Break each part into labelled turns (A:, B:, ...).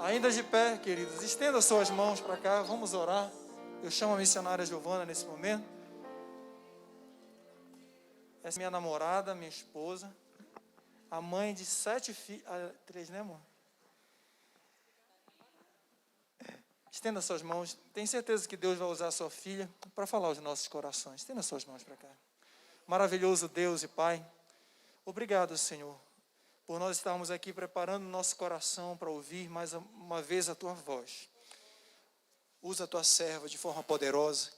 A: Ainda de pé, queridos, estenda suas mãos para cá, vamos orar. Eu chamo a missionária Giovana nesse momento. Essa é minha namorada, minha esposa, a mãe de 7 filhos, 3, né, amor? Estenda suas mãos. Tenho certeza que Deus vai usar a sua filha para falar aos nossos corações. Estenda suas mãos para cá. Maravilhoso Deus e Pai, obrigado, Senhor, por nós estarmos aqui preparando nosso coração para ouvir mais uma vez a Tua voz. Usa a Tua serva de forma poderosa.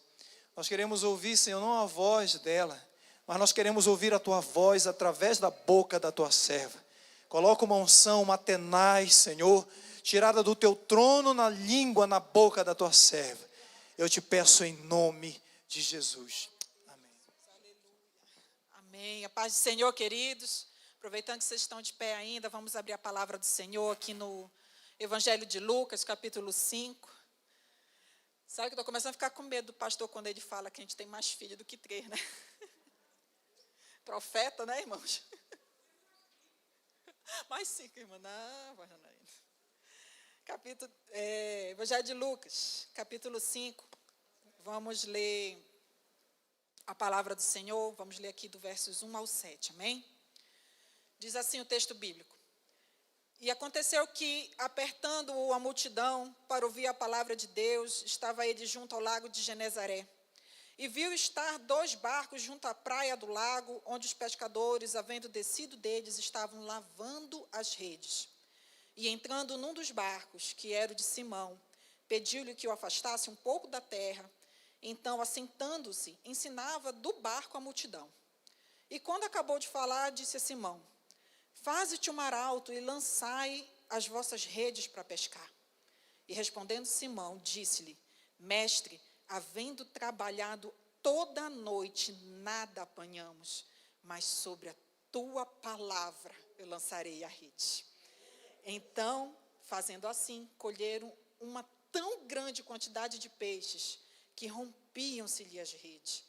A: Nós queremos ouvir, Senhor, não a voz dela, mas nós queremos ouvir a Tua voz através da boca da Tua serva. Coloca uma unção, uma tenaz, Senhor, tirada do Teu trono na língua, na boca da Tua serva. Eu te peço em nome de Jesus.
B: Amém. A paz do Senhor, queridos. Aproveitando que vocês estão de pé ainda, vamos abrir a palavra do Senhor aqui no Evangelho de Lucas, capítulo 5. Sabe que eu estou começando a ficar com medo do pastor quando ele fala que a gente tem mais filho do que 3, né? Profeta, né, irmãos? Mais 5, irmã. Não, Evangelho de Lucas, capítulo 5. Vamos ler a palavra do Senhor, vamos ler aqui do versos 1 ao 7, amém? Diz assim o texto bíblico: E aconteceu que, apertando-o a multidão para ouvir a palavra de Deus, estava ele junto ao lago de Genezaré. E viu estar 2 barcos junto à praia do lago, onde os pescadores, havendo descido deles, estavam lavando as redes. E entrando num dos barcos, que era o de Simão, pediu-lhe que o afastasse um pouco da terra. Então, assentando-se, ensinava do barco a multidão. E quando acabou de falar, disse a Simão: Faze-te um mar alto e lançai as vossas redes para pescar. E respondendo Simão, disse-lhe: Mestre, havendo trabalhado toda a noite, nada apanhamos, mas sobre a tua palavra eu lançarei a rede. Então, fazendo assim, colheram uma tão grande quantidade de peixes que rompiam-se-lhe as redes.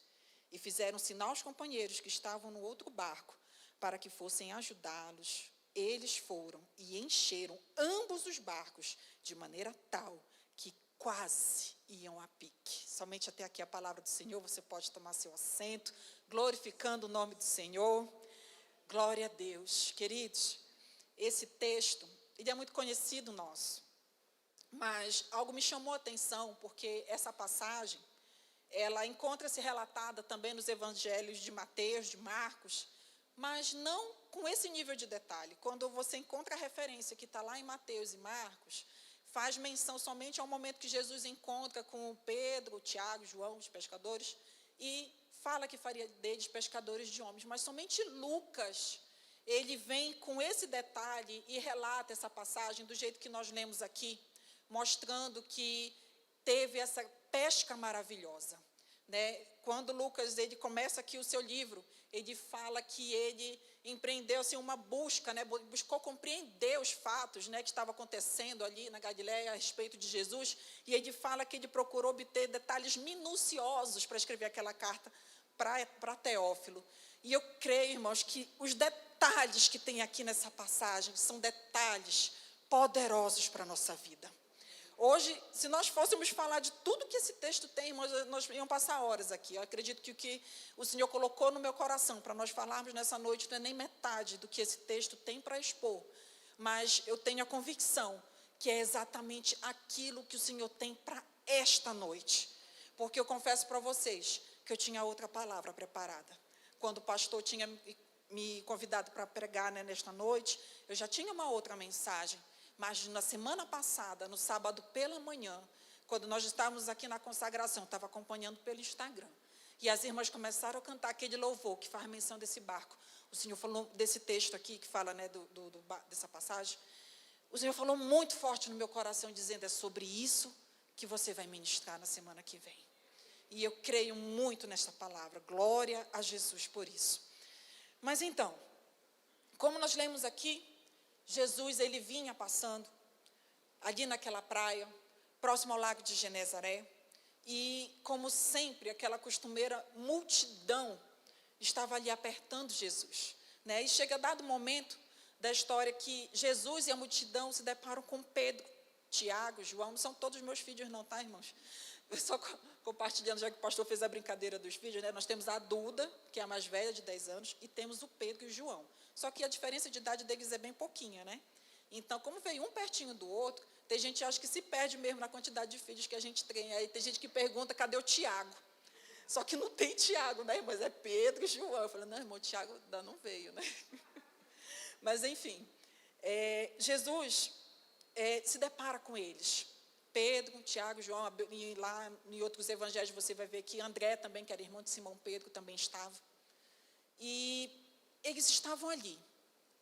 B: E fizeram sinal aos companheiros que estavam no outro barco, para que fossem ajudá-los. Eles foram e encheram ambos os barcos, de maneira tal que quase iam a pique. Somente até aqui a palavra do Senhor, você pode tomar seu assento, glorificando o nome do Senhor. Glória a Deus. Queridos, esse texto, ele é muito conhecido nosso. Mas algo me chamou a atenção, porque essa passagem, ela encontra-se relatada também nos evangelhos de Mateus, de Marcos, mas não com esse nível de detalhe. Quando você encontra a referência que está lá em Mateus e Marcos, faz menção somente ao momento que Jesus encontra com Pedro, Tiago, João, os pescadores, e fala que faria deles pescadores de homens. Mas somente Lucas, ele vem com esse detalhe e relata essa passagem do jeito que nós lemos aqui, mostrando que teve essa pesca maravilhosa, né? Quando Lucas ele começa aqui o seu livro, ele fala que ele empreendeu assim, uma busca, né? Buscou compreender os fatos, né, que estavam acontecendo ali na Galileia a respeito de Jesus, e ele fala que ele procurou obter detalhes minuciosos para escrever aquela carta para Teófilo. E eu creio, irmãos, que os detalhes que tem aqui nessa passagem são detalhes poderosos para a nossa vida. Hoje, se nós fôssemos falar de tudo que esse texto tem, nós íamos passar horas aqui. Eu acredito que o que o Senhor colocou no meu coração para nós falarmos nessa noite não é nem metade do que esse texto tem para expor. Mas eu tenho a convicção que é exatamente aquilo que o Senhor tem para esta noite. Porque eu confesso para vocês que eu tinha outra palavra preparada. Quando o pastor tinha me convidado para pregar, né, nesta noite, eu já tinha uma outra mensagem. Mas na semana passada, no sábado pela manhã, quando nós estávamos aqui na consagração, estava acompanhando pelo Instagram, e as irmãs começaram a cantar aquele louvor que faz menção desse barco. O Senhor falou desse texto aqui, que fala, né, dessa passagem. O Senhor falou muito forte no meu coração, dizendo: é sobre isso que você vai ministrar na semana que vem. E eu creio muito nesta palavra. Glória a Jesus por isso. Mas então, como nós lemos aqui, Jesus, ele vinha passando ali naquela praia, próximo ao lago de Genezaré, e, como sempre, aquela costumeira multidão estava ali apertando Jesus, né? E chega dado momento da história que Jesus e a multidão se deparam com Pedro, Tiago, João, não são todos meus filhos não, tá, irmãos? Eu só compartilhando, já que o pastor fez a brincadeira dos filhos, né? Nós temos a Duda, que é a mais velha, de 10 anos, e temos o Pedro e o João. Só que a diferença de idade deles é bem pouquinha, né? Então, como veio um pertinho do outro, tem gente que acha que se perde mesmo na quantidade de filhos que a gente tem. Aí tem gente que pergunta, cadê o Tiago? Só que não tem Tiago, né, irmãs? É Pedro e João. Eu falei, não, irmão, o Tiago ainda não veio, né? Mas, enfim, Jesus se depara com eles. Pedro, Tiago, João, e lá em outros evangelhos você vai ver que André também, que era irmão de Simão Pedro, também estava. E eles estavam ali,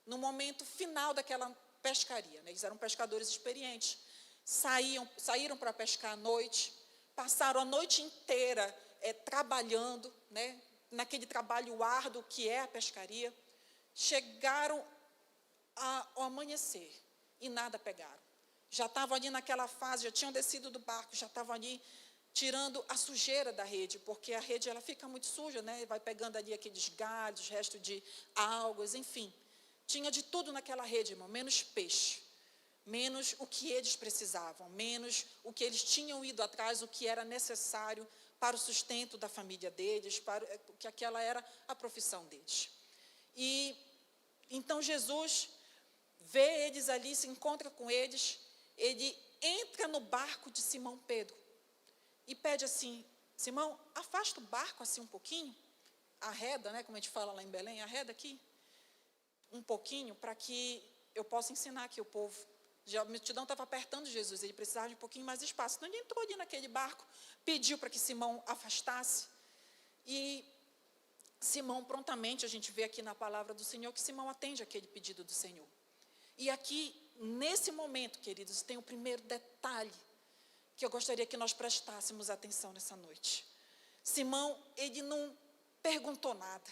B: no momento final daquela pescaria, né? Eles eram pescadores experientes. Saíram para pescar à noite, passaram a noite inteira trabalhando, né? Naquele trabalho árduo que é a pescaria. Chegaram ao amanhecer e nada pegaram. Já estavam ali naquela fase, já tinham descido do barco, já estavam ali tirando a sujeira da rede, porque a rede ela fica muito suja, né? Vai pegando ali aqueles galhos, resto de algas, enfim. Tinha de tudo naquela rede, irmão, menos peixe, menos o que eles precisavam, menos o que eles tinham ido atrás, o que era necessário para o sustento da família deles, que aquela era a profissão deles. E então Jesus vê eles ali, se encontra com eles, ele entra no barco de Simão Pedro e pede assim, Simão, afasta o barco assim um pouquinho, arreda, né, como a gente fala lá em Belém, arreda aqui um pouquinho, para que eu possa ensinar aqui o povo. Já a multidão estava apertando Jesus, ele precisava de um pouquinho mais de espaço. Então, ele entrou ali naquele barco, pediu para que Simão afastasse, e Simão, prontamente, a gente vê aqui na palavra do Senhor, que Simão atende aquele pedido do Senhor. E aqui, nesse momento, queridos, tem o primeiro detalhe que eu gostaria que nós prestássemos atenção nessa noite. Simão, ele não perguntou nada.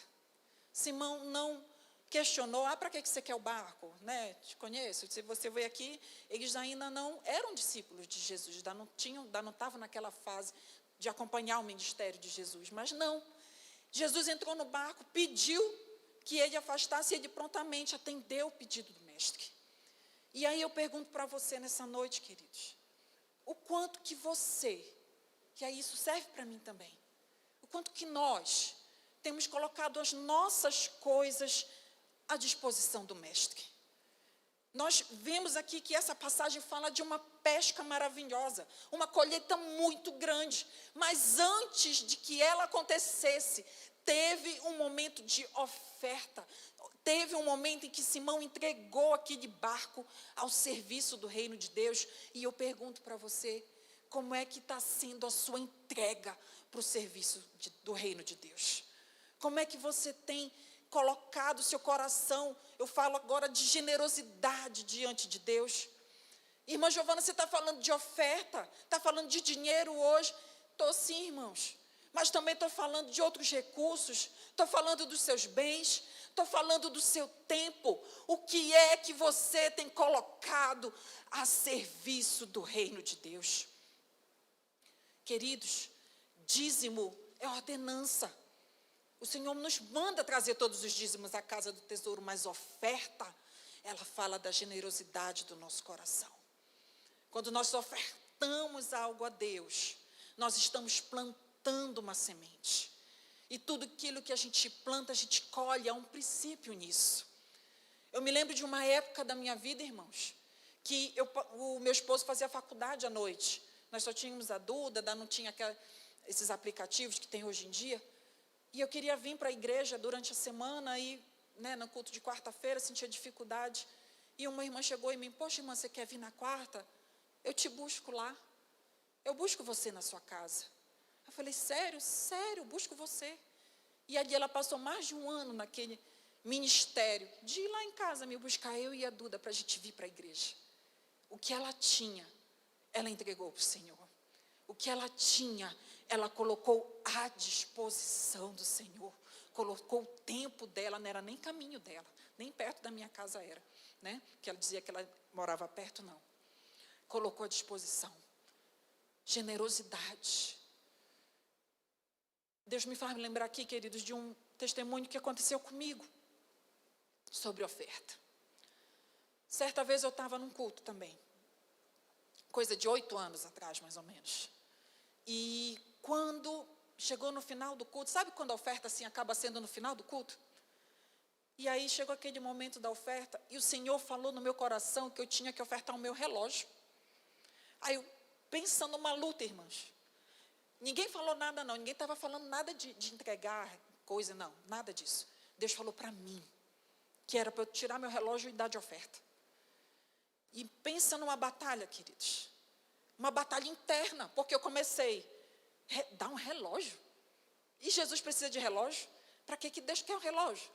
B: Simão não questionou, para que você quer o barco? Né? Te conheço, se você veio aqui, eles ainda não eram discípulos de Jesus, ainda não estavam naquela fase de acompanhar o ministério de Jesus, mas não. Jesus entrou no barco, pediu que ele afastasse, e ele prontamente atendeu o pedido do mestre. E aí eu pergunto para você nessa noite, queridos, o quanto que você, que aí isso serve para mim também, o quanto que nós temos colocado as nossas coisas à disposição do mestre. Nós vemos aqui que essa passagem fala de uma pesca maravilhosa, uma colheita muito grande, mas antes de que ela acontecesse, teve um momento de oferta, teve um momento em que Simão entregou aquele barco ao serviço do reino de Deus. E eu pergunto para você, como é que está sendo a sua entrega para o serviço do reino de Deus? Como é que você tem colocado o seu coração, eu falo agora de generosidade diante de Deus? Irmã Giovana, você está falando de oferta, está falando de dinheiro hoje? Estou sim, irmãos, mas também estou falando de outros recursos, estou falando dos seus bens, estou falando do seu tempo. O que é que você tem colocado a serviço do reino de Deus? Queridos, dízimo é ordenança. O Senhor nos manda trazer todos os dízimos à casa do tesouro, mas oferta, ela fala da generosidade do nosso coração. Quando nós ofertamos algo a Deus, nós estamos plantando uma semente. E tudo aquilo que a gente planta, a gente colhe, há um princípio nisso. Eu me lembro de uma época da minha vida, irmãos, que o meu esposo fazia faculdade à noite. Nós só tínhamos a Duda, não tinha esses aplicativos que tem hoje em dia. E eu queria vir para a igreja durante a semana, e no culto de quarta-feira, sentia dificuldade. E uma irmã chegou em mim, poxa, irmã, você quer vir na quarta? Eu te busco lá. Eu busco você na sua casa. Eu falei, sério, eu busco você. E ali ela passou mais de um ano naquele ministério, de ir lá em casa me buscar, eu e a Duda, para a gente vir para a igreja. O que ela tinha, ela entregou para o Senhor. O que ela tinha, ela colocou à disposição do Senhor. Colocou o tempo dela, não era nem caminho dela, nem perto da minha casa era, né? Porque ela dizia que ela morava perto, não. Colocou à disposição. Generosidade. Deus me faz me lembrar aqui, queridos, de um testemunho que aconteceu comigo sobre oferta. Certa vez eu estava num culto também, coisa de 8 anos atrás, mais ou menos. E quando chegou no final do culto, sabe quando a oferta assim acaba sendo no final do culto? E aí chegou aquele momento da oferta e o Senhor falou no meu coração que eu tinha que ofertar o meu relógio. Aí eu, pensando numa luta, irmãos. Ninguém falou nada não, ninguém estava falando nada de entregar coisa, não, nada disso. Deus falou para mim que era para eu tirar meu relógio e dar de oferta. E pensa numa batalha, queridos. Uma batalha interna, porque eu comecei a dar um relógio. E Jesus precisa de relógio? Para que Deus quer um relógio?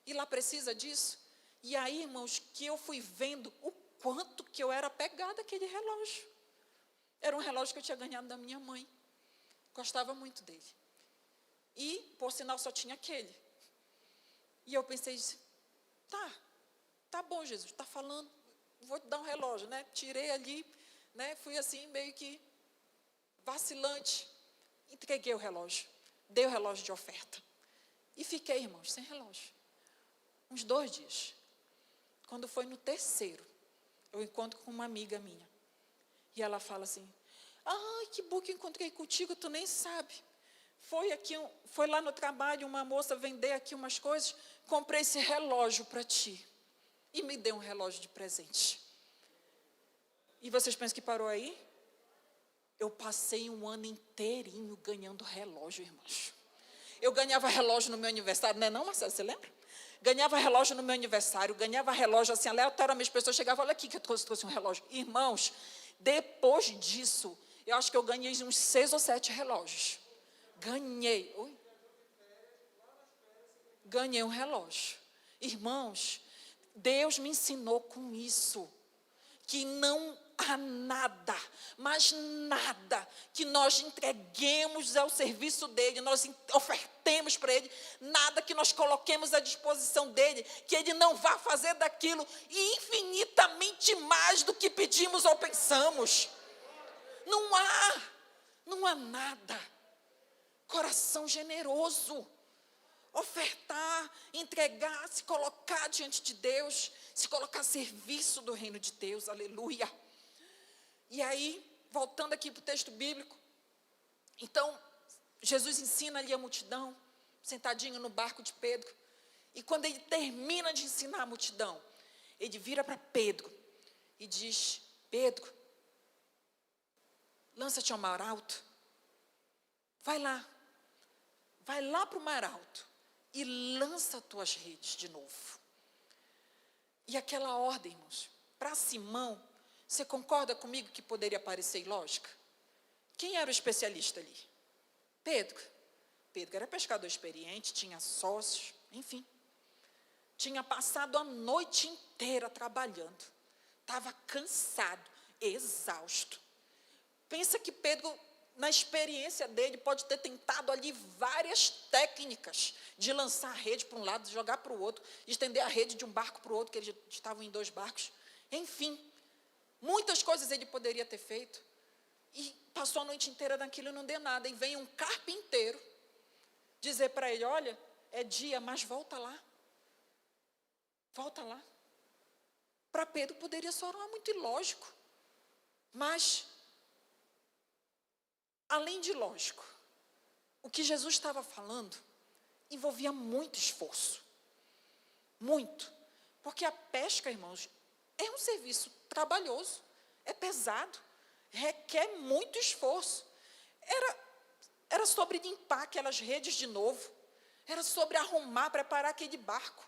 B: E lá precisa disso? E aí, irmãos, que eu fui vendo o quanto que eu era apegada àquele relógio. Era um relógio que eu tinha ganhado da minha mãe. Gostava muito dele. E, por sinal, só tinha aquele. E eu pensei, tá bom, Jesus, está falando, vou te dar um relógio, né? Tirei ali, né? Fui assim, meio que vacilante. Entreguei o relógio, dei o relógio de oferta. E fiquei, irmãos, sem relógio. Uns 2 dias. Quando foi no 3º, eu encontro com uma amiga minha. E ela fala assim, ai, que bom que eu encontrei contigo, tu nem sabe. Foi lá no trabalho uma moça vender aqui umas coisas, comprei esse relógio para ti. E me deu um relógio de presente. E vocês pensam que parou aí? Eu passei um ano inteirinho ganhando relógio, irmãos. Eu ganhava relógio no meu aniversário, não é não, Marcelo, você lembra? Ganhava relógio no meu aniversário, ganhava relógio assim, aleatoriamente, as pessoas chegavam, olha aqui que eu trouxe um relógio. Irmãos, depois disso, eu acho que eu ganhei uns 6 ou 7 relógios. Ganhei um relógio. Irmãos, Deus me ensinou com isso, que não há nada, mas nada, que nós entreguemos ao serviço dEle, nós ofertemos para Ele, nada que nós coloquemos à disposição dEle, que Ele não vá fazer daquilo infinitamente mais do que pedimos ou pensamos. Não há nada. Coração generoso. Ofertar, entregar, se colocar diante de Deus, se colocar a serviço do reino de Deus, aleluia. E aí, voltando aqui para o texto bíblico, então, Jesus ensina ali a multidão, sentadinho no barco de Pedro, e quando ele termina de ensinar a multidão, ele vira para Pedro e diz, Pedro, lança-te ao mar alto, vai lá para o mar alto, e lança tuas redes de novo. E aquela ordem, irmãos, para Simão, você concorda comigo que poderia parecer ilógica? Quem era o especialista ali? Pedro. Pedro era pescador experiente, tinha sócios, enfim. Tinha passado a noite inteira trabalhando. Estava cansado, exausto. Pensa que Pedro, na experiência dele, pode ter tentado ali várias técnicas de lançar a rede para um lado, jogar para o outro, estender a rede de um barco para o outro, que eles estavam em 2 barcos. Enfim, muitas coisas ele poderia ter feito. E passou a noite inteira naquilo e não deu nada. E vem um carpinteiro dizer para ele, olha, é dia, mas volta lá. Volta lá. Para Pedro poderia soar muito ilógico. Mas, além de lógico, o que Jesus estava falando envolvia muito esforço. Muito. Porque a pesca, irmãos, é um serviço trabalhoso, é pesado, requer muito esforço. Era sobre limpar aquelas redes de novo, era sobre arrumar, preparar aquele barco,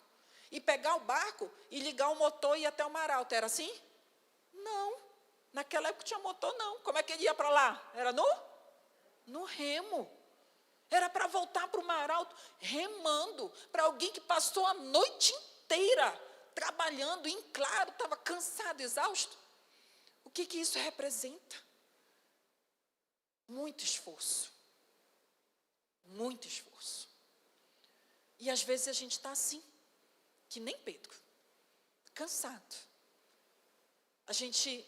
B: e pegar o barco e ligar o motor e ir até o mar alto. Era assim? Não. Naquela época tinha motor, não. Como é que ele ia para lá? Era no remo. Era para voltar para o mar alto, remando, para alguém que passou a noite inteira trabalhando, em claro, estava cansado, exausto. O que isso representa? Muito esforço. Muito esforço. E às vezes a gente está assim, que nem Pedro, cansado. A gente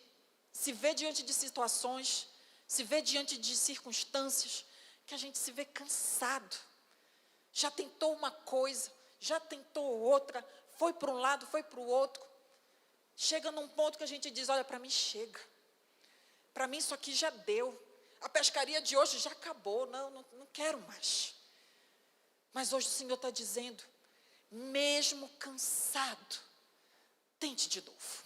B: se vê diante de situações, se vê diante de circunstâncias, que a gente se vê cansado. Já tentou uma coisa, já tentou outra, foi para um lado, foi para o outro. Chega num ponto que a gente diz, olha, para mim chega. Para mim isso aqui já deu. A pescaria de hoje já acabou, não quero mais. Mas hoje o Senhor está dizendo, mesmo cansado, tente de novo.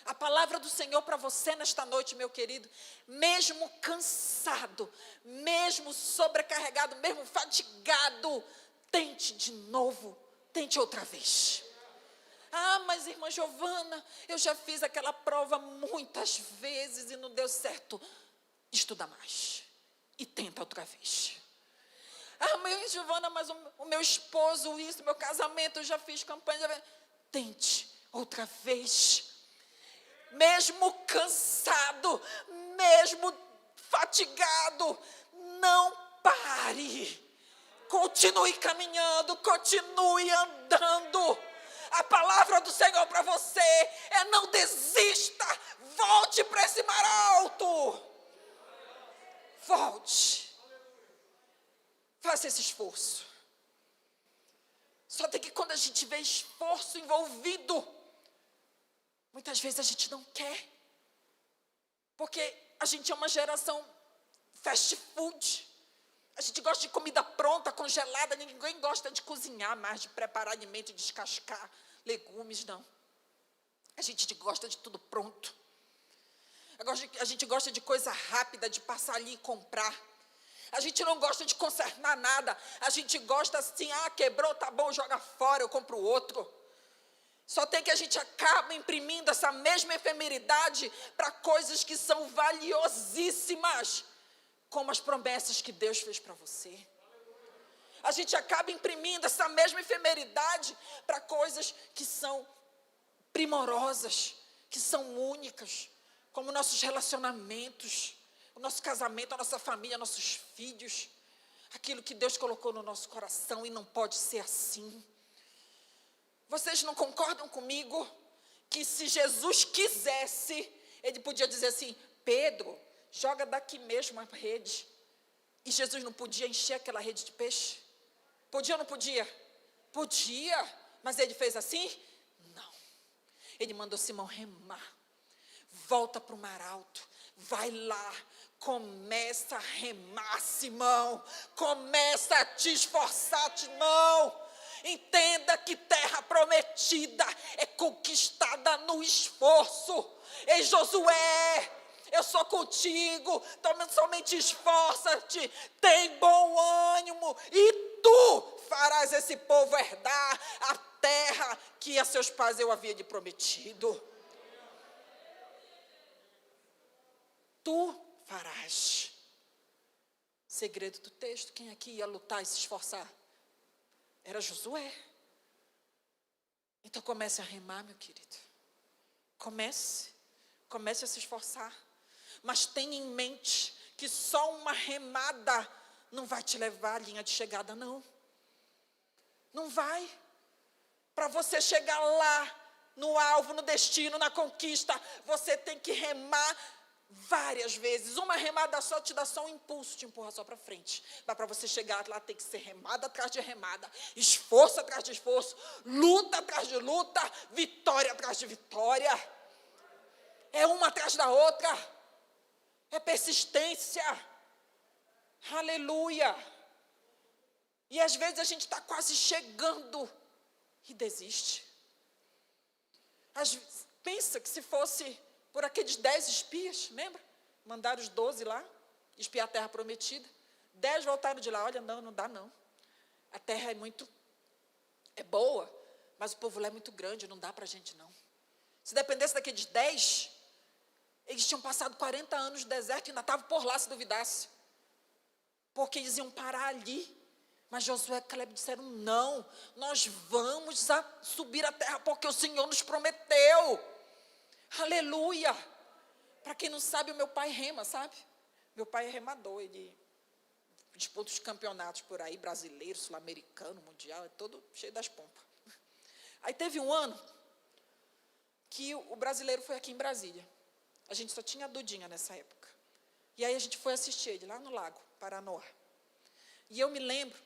B: A palavra do Senhor para você nesta noite, meu querido, mesmo cansado, mesmo sobrecarregado, mesmo fatigado, tente de novo, tente outra vez. Ah, mas irmã Giovana, eu já fiz aquela prova muitas vezes e não deu certo. Estuda mais e tenta outra vez. Ah, mãe Giovana, mas o meu esposo, isso, meu casamento, eu já fiz campanha. Tente outra vez. Mesmo cansado, mesmo fatigado, não pare. Continue caminhando, continue andando. A palavra do Senhor para você é: não desista, volte para esse mar alto. Volte. Faça esse esforço. Só tem que quando a gente vê esforço envolvido, muitas vezes a gente não quer. Porque a gente é uma geração fast food. A gente gosta de comida pronta, congelada. Ninguém gosta de cozinhar mais, de preparar alimento, de descascar legumes, não. A gente gosta de tudo pronto. A gente gosta de coisa rápida, de passar ali e comprar. A gente não gosta de consertar nada. A gente gosta assim, quebrou, tá bom, joga fora, eu compro outro. Só tem que a gente acaba imprimindo essa mesma efemeridade para coisas que são valiosíssimas, como as promessas que Deus fez para você. A gente acaba imprimindo essa mesma efemeridade para coisas que são primorosas, que são únicas, como nossos relacionamentos, o nosso casamento, a nossa família, nossos filhos, aquilo que Deus colocou no nosso coração, e não pode ser assim. Vocês não concordam comigo que se Jesus quisesse, ele podia dizer assim: Pedro, joga daqui mesmo a rede. E Jesus não podia encher aquela rede de peixe? Podia ou não podia? Podia, mas ele fez assim? Não. Ele mandou Simão remar. Volta para o mar alto, vai lá, começa a remar, Simão. Começa a te esforçar, Simão. Entenda que terra prometida é conquistada no esforço. Ei, Josué, eu sou contigo, somente esforça-te, tem bom ânimo, e tu farás esse povo herdar a terra que a seus pais eu havia lhe prometido. Tu farás. Segredo do texto, quem aqui ia lutar e se esforçar? Era Josué. Então comece a remar, meu querido. Comece a se esforçar. Mas tenha em mente que só uma remada não vai te levar à linha de chegada, não. Não vai. Para você chegar lá, no alvo, no destino, na conquista, você tem que remar várias vezes. Uma remada só te dá só um impulso, te empurra só para frente. Mas para você chegar lá, tem que ser remada atrás de remada, esforço atrás de esforço, luta atrás de luta, vitória atrás de vitória. É uma atrás da outra. É persistência. Aleluia. E às vezes a gente está quase chegando e desiste. Pensa que se fosse por aqueles 10 espias, lembra? Mandaram os 12 lá, espiar a terra prometida. 10 voltaram de lá: olha, não dá não. A terra é boa, mas o povo lá é muito grande, não dá para a gente não. Se dependesse daqueles 10, eles tinham passado 40 anos no deserto e ainda estavam por lá, se duvidasse. Porque eles iam parar ali. Mas Josué e Caleb disseram: não, nós vamos subir a terra porque o Senhor nos prometeu. Aleluia. Para quem não sabe, o meu pai rema, sabe? Meu pai é remador, ele disputa os campeonatos por aí, brasileiro, sul-americano, mundial, é todo cheio das pompas. Aí teve um ano que o brasileiro foi aqui em Brasília. A gente só tinha a Dudinha nessa época. E aí a gente foi assistir ele lá no Lago Paranoá. E eu me lembro,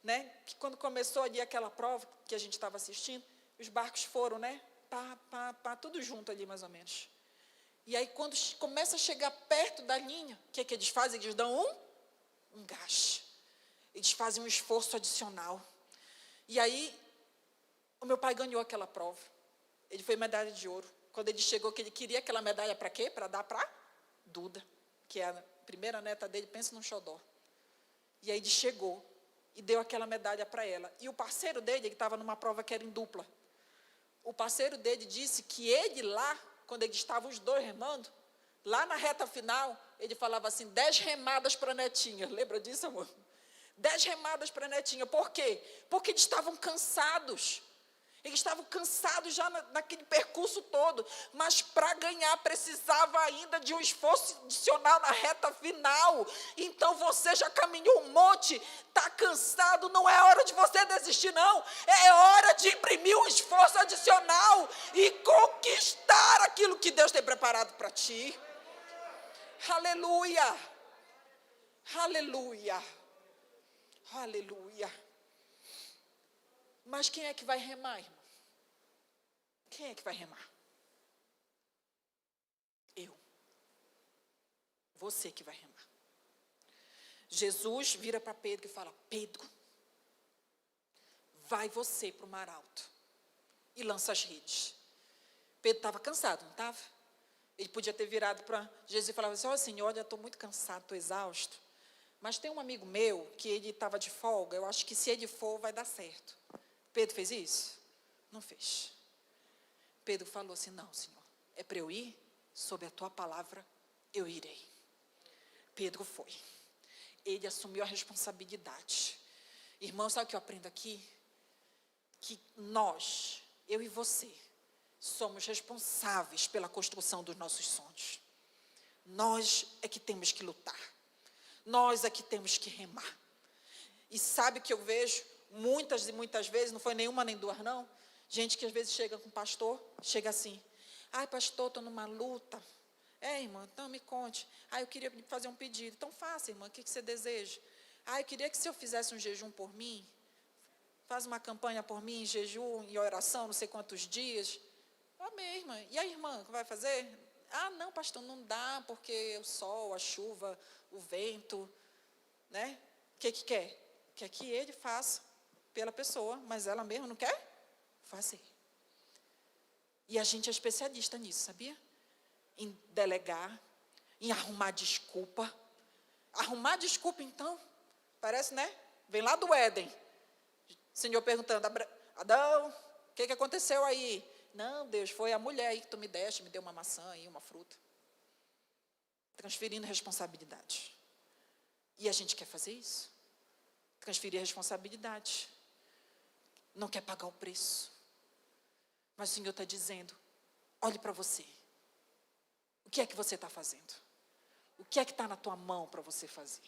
B: né, que quando começou ali aquela prova que a gente estava assistindo, os barcos foram, né, tudo junto ali mais ou menos. E aí, quando começa a chegar perto da linha, o que eles fazem? Eles dão um gás. Eles fazem um esforço adicional. E aí, o meu pai ganhou aquela prova. Ele foi medalha de ouro. Quando ele chegou, que ele queria aquela medalha para quê? Para dar para Duda, que é a primeira neta dele, pensa num xodó. E aí ele chegou e deu aquela medalha para ela. E o parceiro dele, ele estava numa prova que era em dupla. O parceiro dele disse que ele lá, quando eles estavam os dois remando, lá na reta final, ele falava assim, 10 remadas para a netinha. Lembra disso, amor? 10 remadas para a netinha. Por quê? Porque eles estavam cansados. Eles estavam cansados já naquele percurso todo, mas para ganhar precisava ainda de um esforço adicional na reta final. Então você já caminhou um monte, está cansado, não é hora de você desistir não, é hora de imprimir um esforço adicional e conquistar aquilo que Deus tem preparado para ti. Aleluia, aleluia, aleluia. Mas quem é que vai remar, irmão? Quem é que vai remar? Eu. Você que vai remar. Jesus vira para Pedro e fala, Pedro, vai você para o mar alto e lança as redes. Pedro estava cansado, não estava? Ele podia ter virado para Jesus e falado assim, ó Senhor, olha, eu estou muito cansado, estou exausto. Mas tem um amigo meu que ele estava de folga, eu acho que se ele for vai dar certo. Pedro fez isso? Não fez. Pedro falou assim, não, Senhor, é para eu ir? Sob a tua palavra, eu irei. Pedro foi. Ele assumiu a responsabilidade. Irmão, sabe o que eu aprendo aqui? Que nós, eu e você, somos responsáveis pela construção dos nossos sonhos. Nós é que temos que lutar. Nós é que temos que remar. E sabe o que eu vejo? Muitas e muitas vezes, não foi nenhuma nem duas não, gente que às vezes chega com o pastor, chega assim, ai pastor, estou numa luta, irmã, então me conte, eu queria fazer um pedido, então faça irmã, o que você deseja? Eu queria que se eu fizesse um jejum por mim, faz uma campanha por mim, em jejum, em oração, não sei quantos dias, amém irmã, e a irmã, que vai fazer? Não pastor, não dá, porque o sol, a chuva, o vento, né, o que quer? Quer que ele faça pela pessoa, mas ela mesma não quer fazer. E a gente é especialista nisso, sabia? Em delegar, em arrumar desculpa. Arrumar desculpa, então, parece, né? Vem lá do Éden. O Senhor perguntando, Adão, o que aconteceu aí? Não, Deus, foi a mulher aí que tu me deste, me deu uma maçã aí, uma fruta. Transferindo responsabilidade. E a gente quer fazer isso? Transferir a responsabilidade. Não quer pagar o preço. Mas o Senhor está dizendo, olhe para você. O que é que você está fazendo? O que é que está na tua mão para você fazer?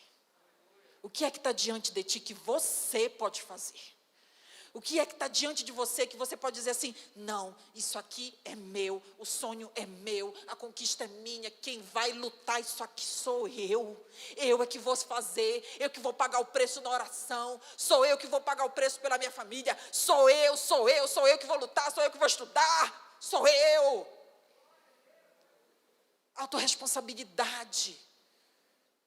B: O que é que está diante de ti que você pode fazer? O que é que está diante de você que você pode dizer assim, não, isso aqui é meu, o sonho é meu, a conquista é minha, quem vai lutar isso aqui sou eu é que vou fazer, eu que vou pagar o preço na oração, sou eu que vou pagar o preço pela minha família, sou eu que vou lutar, sou eu que vou estudar, sou eu. Autorresponsabilidade,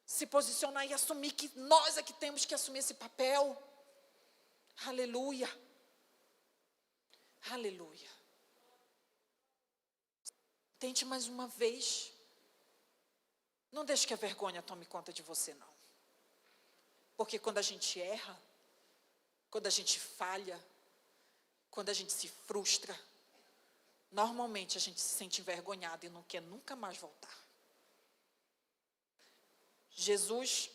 B: se posicionar e assumir que nós é que temos que assumir esse papel. Aleluia. Aleluia. Tente mais uma vez. Não deixe que a vergonha tome conta de você, não. Porque quando a gente erra, quando a gente falha, quando a gente se frustra, normalmente a gente se sente envergonhado e não quer nunca mais voltar. Jesus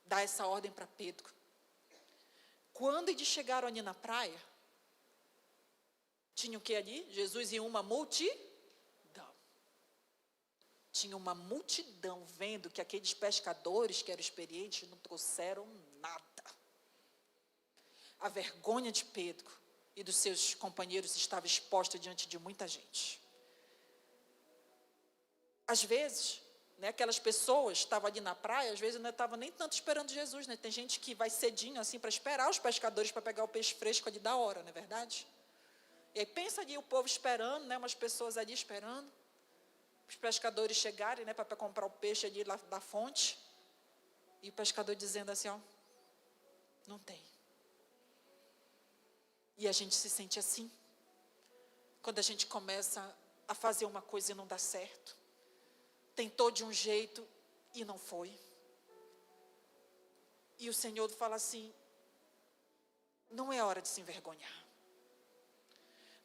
B: dá essa ordem para Pedro. Quando eles chegaram ali na praia, tinha o que ali? Jesus e uma multidão. Tinha uma multidão vendo que aqueles pescadores que eram experientes não trouxeram nada. A vergonha de Pedro e dos seus companheiros estava exposta diante de muita gente. Às vezes, aquelas pessoas estavam ali na praia, às vezes não estavam nem tanto esperando Jesus, né? Tem gente que vai cedinho assim para esperar os pescadores para pegar o peixe fresco ali da hora, não é verdade? E aí pensa ali o povo esperando, umas pessoas ali esperando. os pescadores chegarem, né, para comprar o peixe ali lá da fonte, e o pescador dizendo assim, ó, não tem. E a gente se sente assim, quando a gente começa a fazer uma coisa e não dá certo. Tentou de um jeito e não foi. E o Senhor fala assim, não é hora de se envergonhar.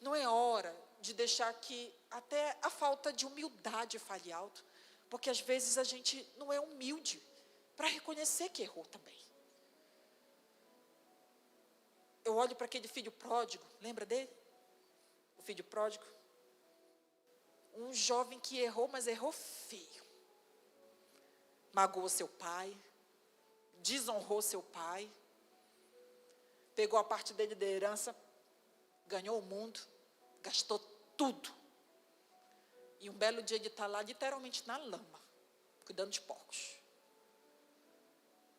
B: Não é hora de deixar que até a falta de humildade fale alto, porque às vezes a gente não é humilde para reconhecer que errou também. Eu olho para aquele filho pródigo, lembra dele? O filho pródigo. Um jovem que errou, mas errou feio. Magoou seu pai, desonrou seu pai, pegou a parte dele da herança, ganhou o mundo, gastou tudo. E um belo dia ele está lá, literalmente na lama, cuidando de porcos.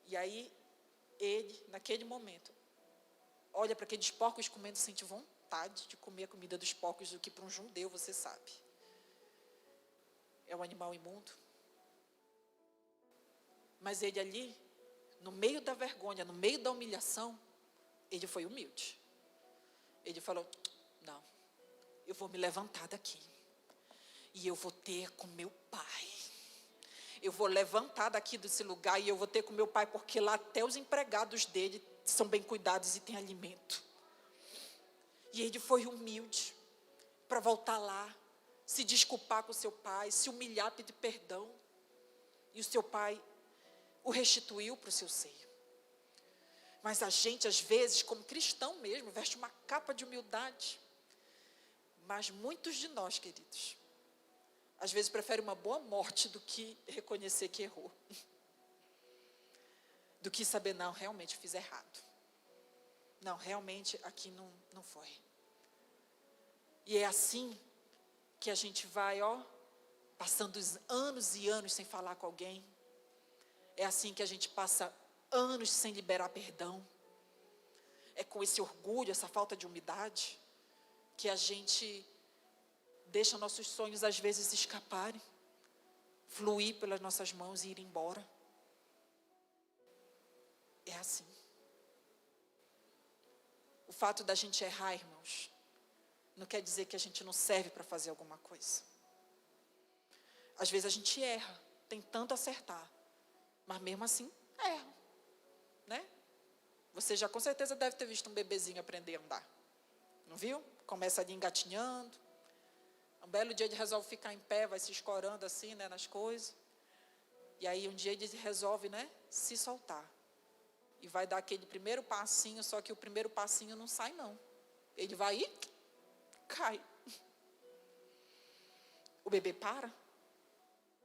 B: E aí, ele, naquele momento, olha para aqueles porcos comendo, sente vontade de comer a comida dos porcos, do que para um judeu, você sabe. É um animal imundo. Mas ele ali, no meio da vergonha, no meio da humilhação, ele foi humilde. Ele falou, não, eu vou me levantar daqui. E eu vou ter com meu pai. Eu vou levantar daqui desse lugar e eu vou ter com meu pai, porque lá até os empregados dele são bem cuidados e têm alimento. E ele foi humilde para voltar lá, se desculpar com seu pai, se humilhar, pedir perdão. E o seu pai o restituiu para o seu seio. Mas a gente, às vezes, como cristão mesmo, veste uma capa de humildade. Mas muitos de nós, queridos, às vezes preferem uma boa morte do que reconhecer que errou. Do que saber, não, realmente eu fiz errado. Não, realmente aqui não foi. E é assim que a gente vai, passando anos e anos sem falar com alguém. É assim que a gente passa anos sem liberar perdão. É com esse orgulho, essa falta de humildade, que a gente deixa nossos sonhos às vezes escaparem, fluir pelas nossas mãos e ir embora. É assim. O fato da gente errar, irmãos, não quer dizer que a gente não serve para fazer alguma coisa. Às vezes a gente erra, tentando acertar, mas mesmo assim, erra, né? Você já com certeza deve ter visto um bebezinho aprender a andar, não viu? Começa ali engatinhando, um belo dia ele resolve ficar em pé, vai se escorando assim, né, nas coisas, e aí um dia ele resolve, né, se soltar, e vai dar aquele primeiro passinho, só que o primeiro passinho não sai não, ele vai e cai. O bebê para?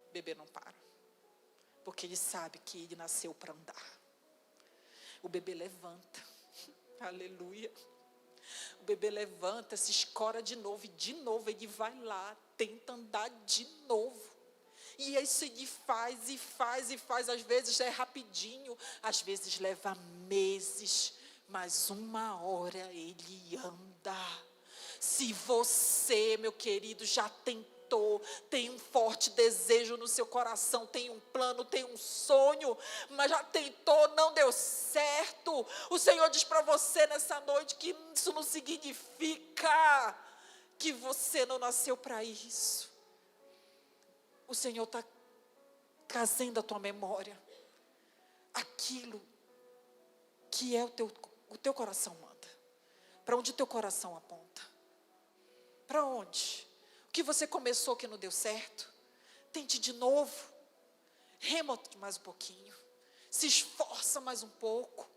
B: O bebê não para, porque ele sabe que ele nasceu para andar. O bebê levanta, aleluia. O bebê levanta, se escora de novo, e de novo ele vai lá, tenta andar de novo. E isso ele faz, e faz, e faz. Às vezes é rapidinho, às vezes leva meses, mas uma hora ele anda. Se você, meu querido, já tentou, tem um forte desejo no seu coração, tem um plano, tem um sonho, mas já tentou, não deu certo, o Senhor diz para você nessa noite que isso não significa que você não nasceu para isso. O Senhor está trazendo à tua memória aquilo que é o teu coração manda, para onde o teu coração aponta. Para onde? O que você começou que não deu certo? Tente de novo. Rema mais um pouquinho. Se esforça mais um pouco.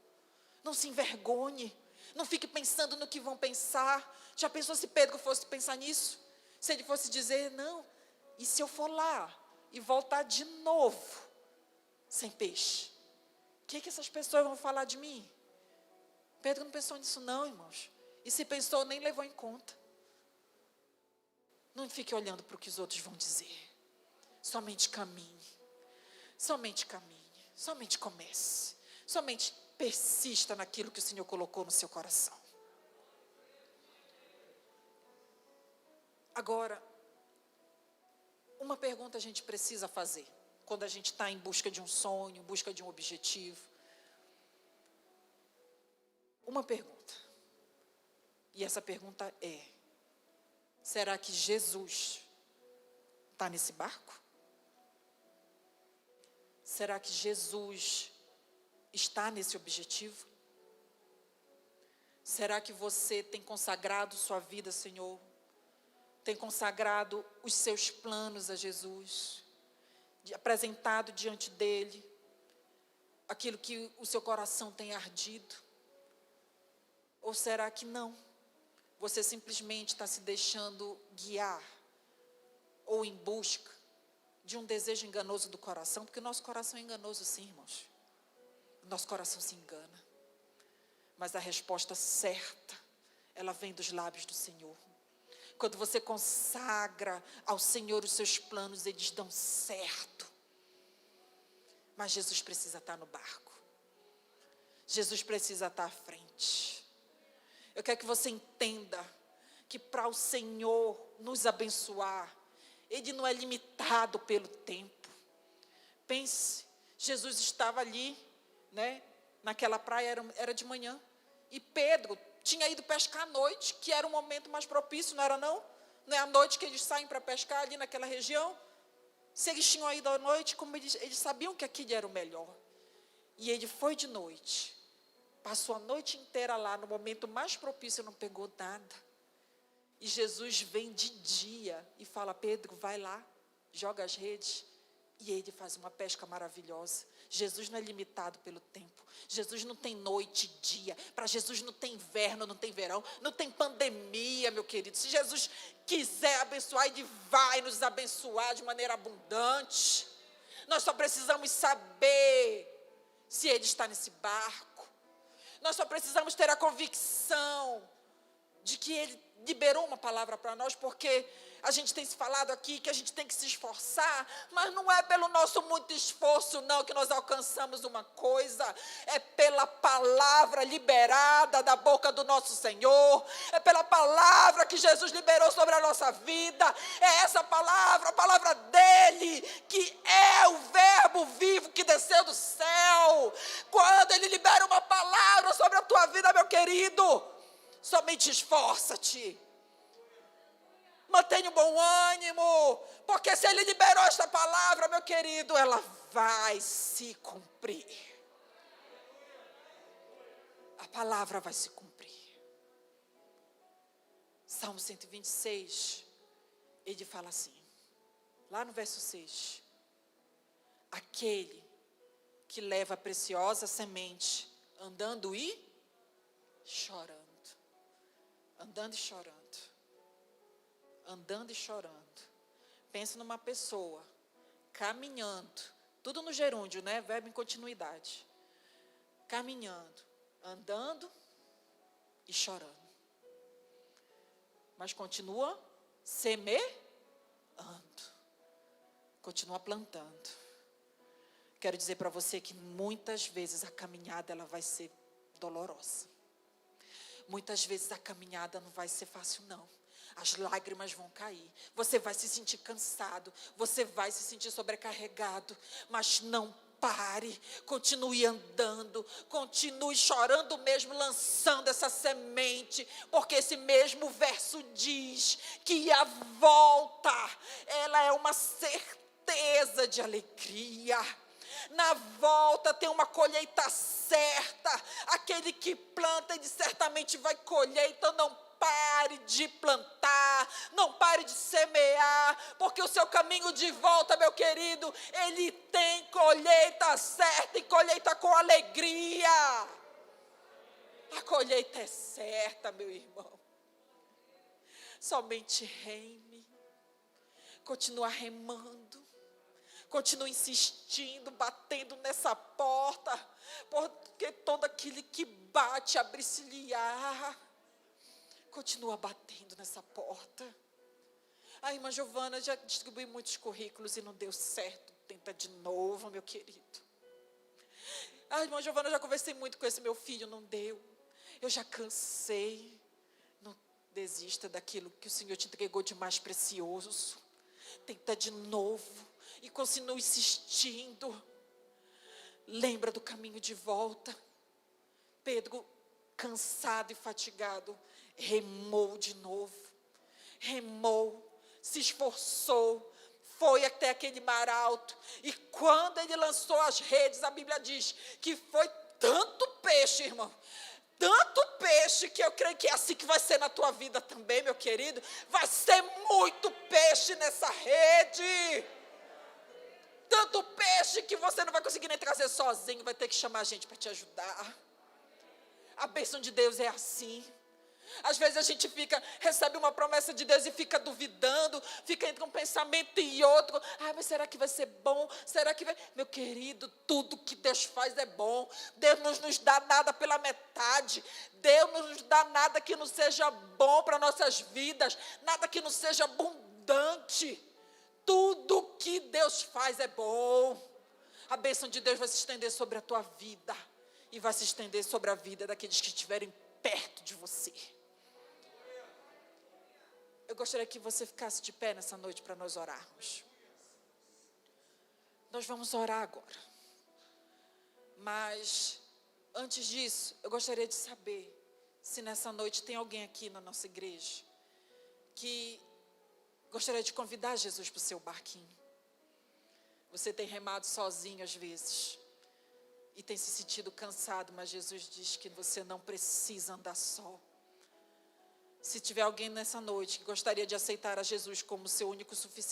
B: Não se envergonhe. Não fique pensando no que vão pensar. Já pensou se Pedro fosse pensar nisso? Se ele fosse dizer, não, e se eu for lá e voltar de novo sem peixe? O que essas pessoas vão falar de mim? Pedro não pensou nisso não, irmãos. E se pensou, nem levou em conta. Não fique olhando para o que os outros vão dizer. Somente caminhe. Somente caminhe. Somente comece. Somente persista naquilo que o Senhor colocou no seu coração. Agora, uma pergunta a gente precisa fazer quando a gente está em busca de um sonho, em busca de um objetivo. Uma pergunta. E essa pergunta é: será que Jesus está nesse barco? Será que Jesus está nesse objetivo? Será que você tem consagrado sua vida, Senhor? Tem consagrado os seus planos a Jesus? Apresentado diante dele aquilo que o seu coração tem ardido? Ou será que não? Você simplesmente está se deixando guiar ou em busca de um desejo enganoso do coração? Porque o nosso coração é enganoso sim, irmãos. O nosso coração se engana. Mas a resposta certa, ela vem dos lábios do Senhor. Quando você consagra ao Senhor os seus planos, eles dão certo. Mas Jesus precisa estar no barco. Jesus precisa estar à frente. Eu quero que você entenda que para o Senhor nos abençoar, Ele não é limitado pelo tempo. Pense, Jesus estava ali, né? Naquela praia, era de manhã. E Pedro tinha ido pescar à noite, que era o momento mais propício, não era não? Não é à noite que eles saem para pescar ali naquela região? Se eles tinham ido à noite, como eles sabiam que aquele era o melhor. E ele foi de noite. Passou a noite inteira lá, no momento mais propício, não pegou nada. E Jesus vem de dia e fala: Pedro, vai lá, joga as redes. E ele faz uma pesca maravilhosa. Jesus não é limitado pelo tempo. Jesus não tem noite e dia. Para Jesus não tem inverno, não tem verão, não tem pandemia, meu querido. Se Jesus quiser abençoar, Ele vai nos abençoar de maneira abundante. Nós só precisamos saber se Ele está nesse barco. Nós só precisamos ter a convicção de que Ele liberou uma palavra para nós, porque a gente tem se falado aqui que a gente tem que se esforçar, mas não é pelo nosso muito esforço não que nós alcançamos uma coisa, é pela palavra liberada da boca do nosso Senhor, é pela palavra que Jesus liberou sobre a nossa vida, é essa palavra, a palavra dele, que é o verbo vivo que desceu do céu. Quando ele libera uma palavra sobre a tua vida, meu querido, somente esforça-te. Mantenha um bom ânimo, porque se Ele liberou esta palavra, meu querido, ela vai se cumprir. A palavra vai se cumprir. Salmo 126, ele fala assim, lá no verso 6. Aquele que leva a preciosa semente, andando e chorando. Andando e chorando. Andando e chorando. Pensa numa pessoa caminhando, tudo no gerúndio, né? Verbo em continuidade. Caminhando, andando e chorando. Mas continua semeando. Continua plantando. Quero dizer para você que muitas vezes a caminhada ela vai ser dolorosa. Muitas vezes a caminhada não vai ser fácil não. As lágrimas vão cair, você vai se sentir cansado, você vai se sentir sobrecarregado, mas não pare, continue andando, continue chorando mesmo, lançando essa semente, porque esse mesmo verso diz que a volta, ela é uma certeza de alegria. Na volta tem uma colheita certa, aquele que planta, ele certamente vai colher, então não pare de plantar, não pare de semear, porque o seu caminho de volta, meu querido, ele tem colheita certa e colheita com alegria. A colheita é certa, meu irmão. Somente reme, continua remando, continua insistindo, batendo nessa porta, porque todo aquele que bate abre-se-lhe-á. Continua batendo nessa porta. A irmã Giovana já distribuiu muitos currículos e não deu certo. Tenta de novo, meu querido. A irmã Giovana, já conversei muito com esse meu filho, não deu. Eu já cansei. Não desista daquilo que o Senhor te entregou de mais precioso. Tenta de novo e continua insistindo. Lembra do caminho de volta. Pedro, cansado e fatigado, remou de novo. Remou, se esforçou, foi até aquele mar alto. E quando ele lançou as redes, a Bíblia diz que foi tanto peixe, irmão. Tanto peixe que eu creio que é assim que vai ser na tua vida também, meu querido. Vai ser muito peixe nessa rede. Tanto peixe que você não vai conseguir nem trazer sozinho, vai ter que chamar a gente para te ajudar. A bênção de Deus é assim. Às vezes a gente recebe uma promessa de Deus e fica duvidando, fica entre um pensamento e outro. Mas será que vai ser bom? Será que vai... Meu querido, tudo que Deus faz é bom. Deus não nos dá nada pela metade. Deus não nos dá nada que não seja bom para nossas vidas, nada que não seja abundante. Tudo que Deus faz é bom. A bênção de Deus vai se estender sobre a tua vida e vai se estender sobre a vida daqueles que estiverem perto de você. Eu gostaria que você ficasse de pé nessa noite para nós orarmos. Nós vamos orar agora. Mas, antes disso, eu gostaria de saber se nessa noite tem alguém aqui na nossa igreja que gostaria de convidar Jesus para o seu barquinho. Você tem remado sozinho às vezes e tem se sentido cansado, mas Jesus diz que você não precisa andar só. Se tiver alguém nessa noite que gostaria de aceitar a Jesus como seu único suficiente,